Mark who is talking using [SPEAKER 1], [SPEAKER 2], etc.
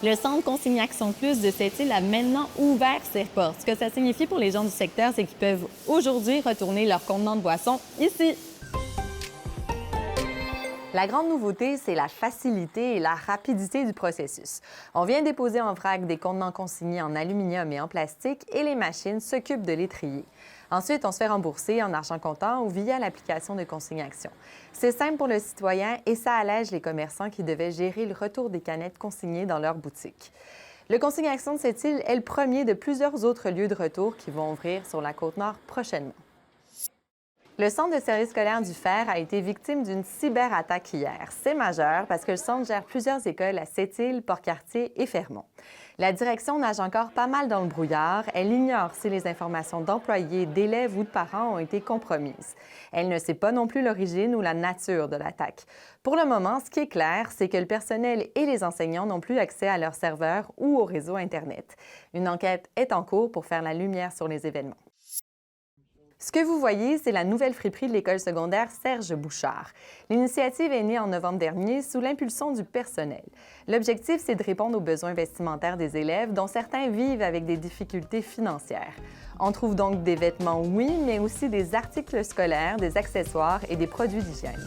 [SPEAKER 1] Le Centre Consignation Plus de Sept-Îles a maintenant ouvert ses portes. Ce que ça signifie pour les gens du secteur, c'est qu'ils peuvent aujourd'hui retourner leur contenant de boissons ici.
[SPEAKER 2] La grande nouveauté, c'est la facilité et la rapidité du processus. On vient déposer en vrac des contenants consignés en aluminium et en plastique et les machines s'occupent de les trier. Ensuite, on se fait rembourser en argent comptant ou via l'application de consignation. C'est simple pour le citoyen et ça allège les commerçants qui devaient gérer le retour des canettes consignées dans leur boutique. Le Consignation de Sept-Îles est le premier de plusieurs autres lieux de retour qui vont ouvrir sur la Côte-Nord prochainement. Le Centre de service scolaire du Fer a été victime d'une cyberattaque hier. C'est majeur parce que le centre gère plusieurs écoles à Sept-Îles, Port-Cartier et Fermont. La direction nage encore pas mal dans le brouillard. Elle ignore si les informations d'employés, d'élèves ou de parents ont été compromises. Elle ne sait pas non plus l'origine ou la nature de l'attaque. Pour le moment, ce qui est clair, c'est que le personnel et les enseignants n'ont plus accès à leurs serveurs ou au réseau Internet. Une enquête est en cours pour faire la lumière sur les événements. Ce que vous voyez, c'est la nouvelle friperie de l'école secondaire Serge Bouchard. L'initiative est née en novembre dernier sous l'impulsion du personnel. L'objectif, c'est de répondre aux besoins vestimentaires des élèves, dont certains vivent avec des difficultés financières. On trouve donc des vêtements, oui, mais aussi des articles scolaires, des accessoires et des produits d'hygiène.